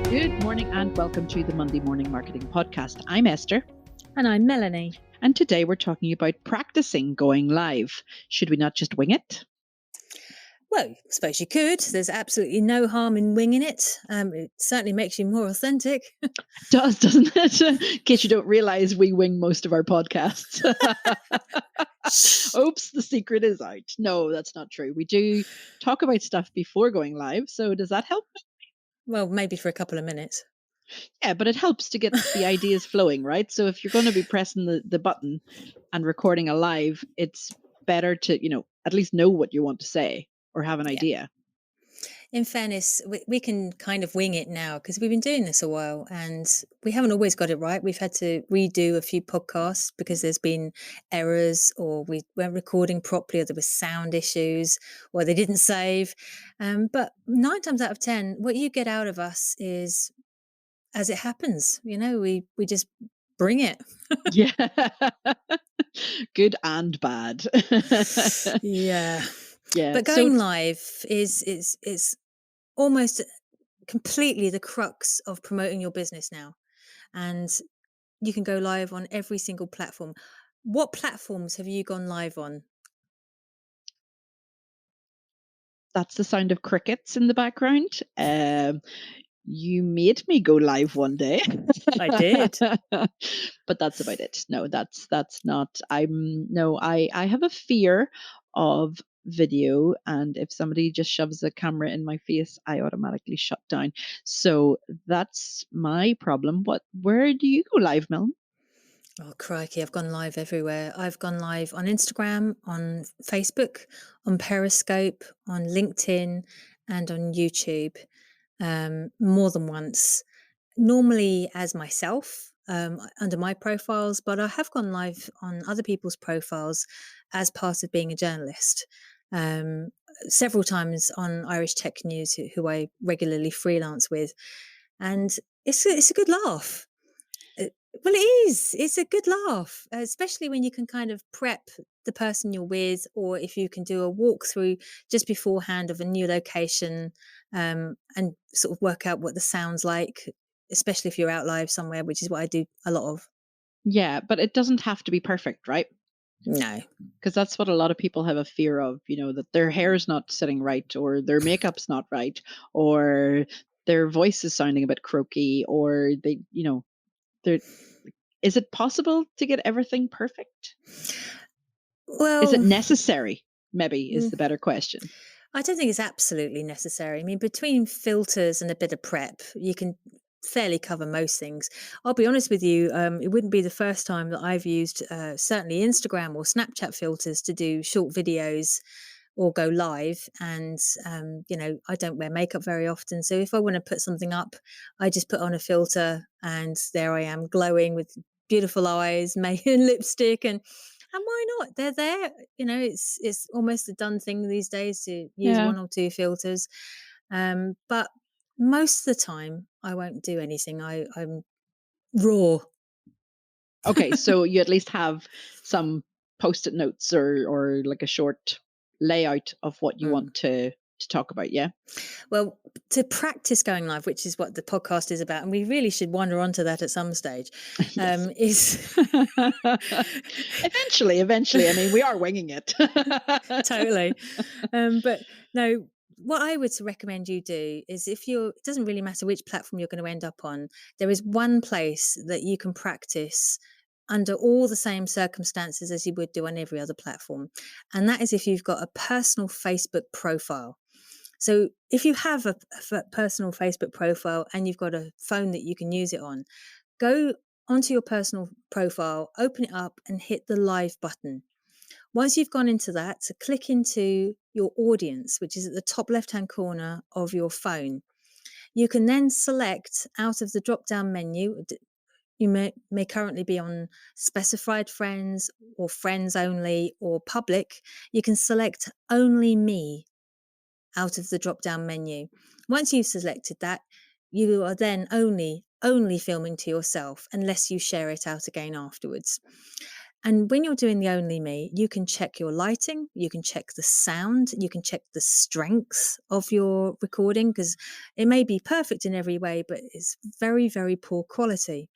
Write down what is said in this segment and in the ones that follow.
Good morning and welcome to the Monday Morning Marketing Podcast. I'm Esther. And I'm Melanie. And today we're talking about practicing going live. Should we not just wing it? Well, I suppose you could. There's absolutely no harm in winging it. It certainly makes you more authentic. It does, doesn't it? In case you don't realize, we wing most of our podcasts. Oops, the secret is out. No, that's not true. We do talk about stuff before going live. So does that help? Well, maybe for a couple of minutes. Yeah, but it helps to get the ideas flowing, right? So if you're going to be pressing the button and recording a live, it's better to, at least know what you want to say or have an idea. In fairness, we can kind of wing it now because we've been doing this a while and we haven't always got it right. We've had to redo a few podcasts because there's been errors or we weren't recording properly or there were sound issues or they didn't save. But 9 times out of 10, what you get out of us is as it happens. We just bring it. Yeah. Good and bad. Yeah. Yeah. But going live is almost completely the crux of promoting your business now. And you can go live on every single platform. What platforms have you gone live on? That's the sound of crickets in the background. You made me go live one day. I did. But that's about it. No, that's not. I have a fear of video, and if somebody just shoves a camera in my face, I automatically shut down. So that's my problem. Where do you go live, Mel? Oh, crikey, I've gone live everywhere. I've gone live on Instagram, on Facebook, on Periscope, on LinkedIn, and on YouTube more than once. Normally as myself under my profiles, but I have gone live on other people's profiles as part of being a journalist. Several times on Irish Tech News, who I regularly freelance with. And it's a good laugh. Well, it is. It's a good laugh, especially when you can kind of prep the person you're with, or if you can do a walkthrough just beforehand of a new location and sort of work out what the sound's like, especially if you're out live somewhere, which is what I do a lot of. Yeah, but it doesn't have to be perfect, right? No. Because that's what a lot of people have a fear of, that their hair's not sitting right, or their makeup's not right, or their voice is sounding a bit croaky, or they're. Is it possible to get everything perfect? Well, is it necessary? Maybe is the better question. I don't think it's absolutely necessary. I mean, between filters and a bit of prep, you can fairly cover most things. I'll be honest with you, it wouldn't be the first time that I've used certainly Instagram or Snapchat filters to do short videos or go live. And, I don't wear makeup very often. So if I want to put something up, I just put on a filter and there I am glowing with beautiful eyes, making lipstick and why not? They're there. It's almost a done thing these days to use one or two filters. But most of the time, I won't do anything. I'm raw. Okay, so you at least have some post-it notes or like a short layout of what you want to talk about, yeah? Well, to practice going live, which is what the podcast is about, and we really should wander onto that at some stage, is eventually. I mean, we are winging it. Totally. But no, what I would recommend you do is it doesn't really matter which platform you're going to end up on, there is one place that you can practice under all the same circumstances as you would do on every other platform. And that is if you've got a personal Facebook profile. So if you have a personal Facebook profile and you've got a phone that you can use it on, go onto your personal profile, open it up and hit the live button. Once you've gone into that, so click into your audience, which is at the top left-hand corner of your phone. You can then select out of the drop-down menu. You may currently be on specified friends or friends only or public. You can select only me out of the drop-down menu. Once you've selected that, you are then only filming to yourself unless you share it out again afterwards. And when you're doing the Only Me, you can check your lighting, you can check the sound, you can check the strength of your recording, because it may be perfect in every way, but it's very, very poor quality.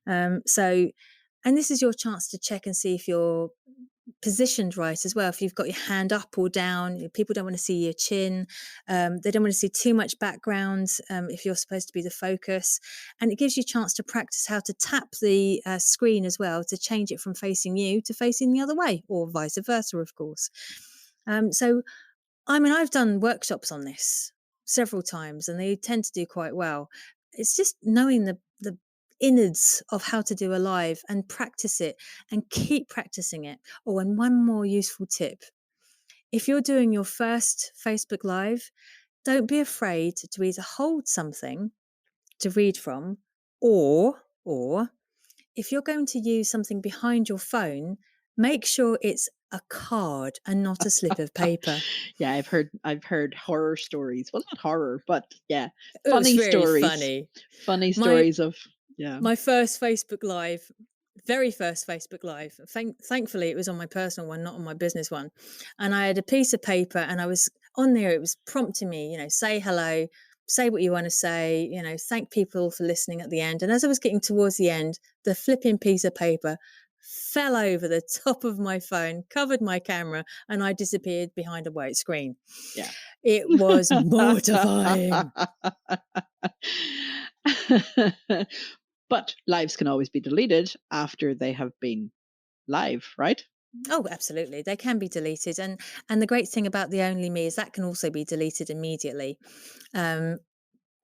So, and this is your chance to check and see if you're positioned right as well. If you've got your hand up or down, people don't want to see your chin. They don't want to see too much background if you're supposed to be the focus. And it gives you a chance to practice how to tap the screen as well to change it from facing you to facing the other way, or vice versa, of course. So, I mean, I've done workshops on this several times and they tend to do quite well. It's just knowing the innards of how to do a live and practice it and keep practicing it. Oh, and one more useful tip. If you're doing your first Facebook Live, don't be afraid to either hold something to read from, or if you're going to use something behind your phone, make sure it's a card and not a slip of paper. Yeah, I've heard horror stories. Well, not horror, but yeah, It was funny very stories. funny. Funny My stories of yeah. my first Facebook Live, very first Facebook Live. Thankfully, it was on my personal one, not on my business one. And I had a piece of paper, and I was on there. It was prompting me, say hello, say what you want to say, thank people for listening at the end. And as I was getting towards the end, the flipping piece of paper fell over the top of my phone, covered my camera, and I disappeared behind a white screen. Yeah. It was mortifying. But lives can always be deleted after they have been live, right? Oh, absolutely. They can be deleted. And the great thing about the Only Me is that can also be deleted immediately.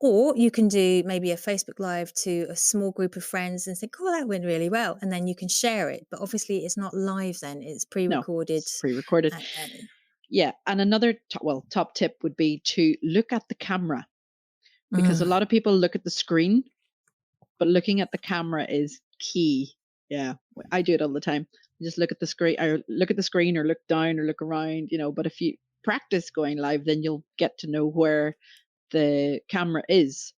Or you can do maybe a Facebook Live to a small group of friends and think, oh, that went really well. And then you can share it. But obviously, it's not live then, it's pre No, recorded. it's pre-recorded. Yeah. And another top tip would be to look at the camera, because a lot of people look at the screen, but looking at the camera is key. Yeah. I do it all the time. I just look at the screen, or look at the screen, or look down, or look around, but if you practice going live, then you'll get to know where the camera is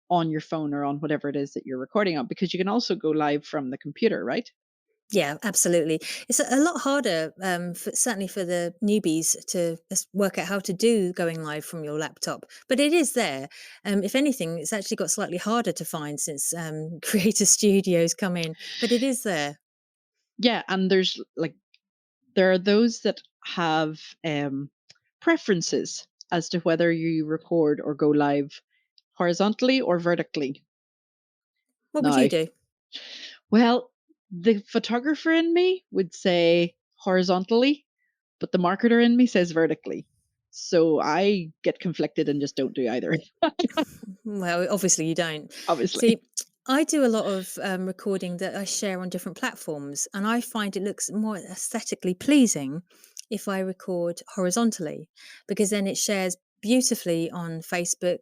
on your phone or on whatever it is that you're recording on, because you can also go live from the computer, right? Yeah, absolutely. It's a lot harder, certainly for the newbies, to work out how to do going live from your laptop, but it is there. If anything, it's actually got slightly harder to find since Creator Studios come in, but it is there. Yeah, and there are those that have preferences as to whether you record or go live horizontally or vertically. What would you do? Well, the photographer in me would say horizontally, but the marketer in me says vertically. So I get conflicted and just don't do either. Well, obviously you don't. Obviously. See, I do a lot of recording that I share on different platforms, and I find it looks more aesthetically pleasing if I record horizontally, because then it shares beautifully on Facebook,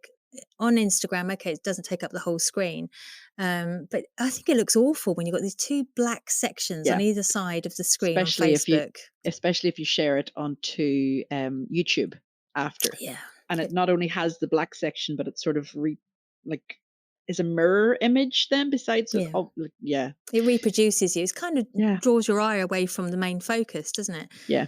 on Instagram. Okay, it doesn't take up the whole screen, but I think it looks awful when you've got these two black sections on either side of the screen on Facebook. Especially if you share it onto YouTube after. Yeah. And it not only has the black section, but it's sort of is a mirror image then besides it. Yeah. It reproduces you. It's kind of draws your eye away from the main focus, doesn't it? Yeah.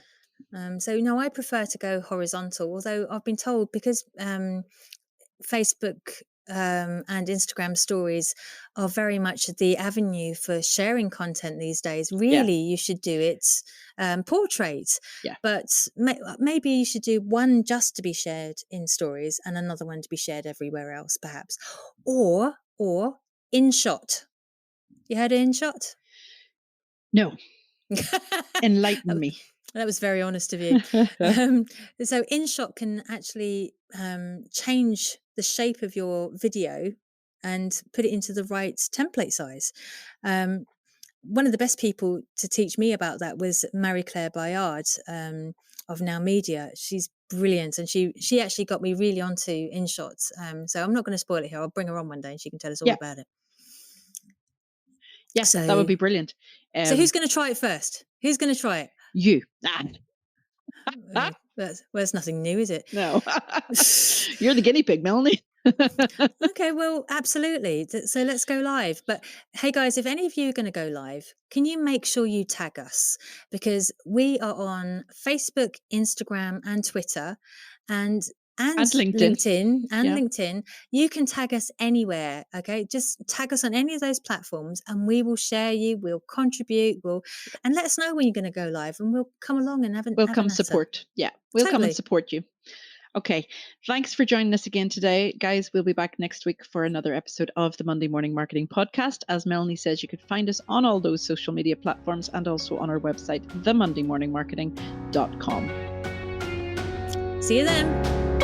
So no, I prefer to go horizontal, although I've been told, because Facebook and Instagram stories are very much the avenue for sharing content these days. Really, you should do it portrait. Yeah. But maybe you should do one just to be shared in stories and another one to be shared everywhere else, perhaps. Or InShot. You heard of InShot? No. Enlighten me. That was very honest of you. So InShot can actually change the shape of your video and put it into the right template size. One of the best people to teach me about that was Marie-Claire Bayard of Now Media. She's brilliant, and she actually got me really onto InShot. So I'm not going to spoil it here. I'll bring her on one day and she can tell us all about it. Yes, that would be brilliant. So who's going to try it first? Who's going to try it? You. Well, that's nothing new, is it? No. You're the guinea pig, Melanie. Okay, well, absolutely. So let's go live. But hey, guys, if any of you are going to go live, can you make sure you tag us? Because we are on Facebook, Instagram, and Twitter, and and And LinkedIn. LinkedIn and Yeah. LinkedIn. You can tag us anywhere. Okay, just tag us on any of those platforms, and we will share you. We'll contribute. And let us know when you're going to go live, and we'll come along and We'll have a come natter. support. Yeah. We'll come and Totally. support you. Okay. Thanks for joining us again today. Guys, we'll be back next week for another episode of the Monday Morning Marketing Podcast. As Melanie says, you could find us on all those social media platforms and also on our website, themondaymorningmarketing.com. See you then.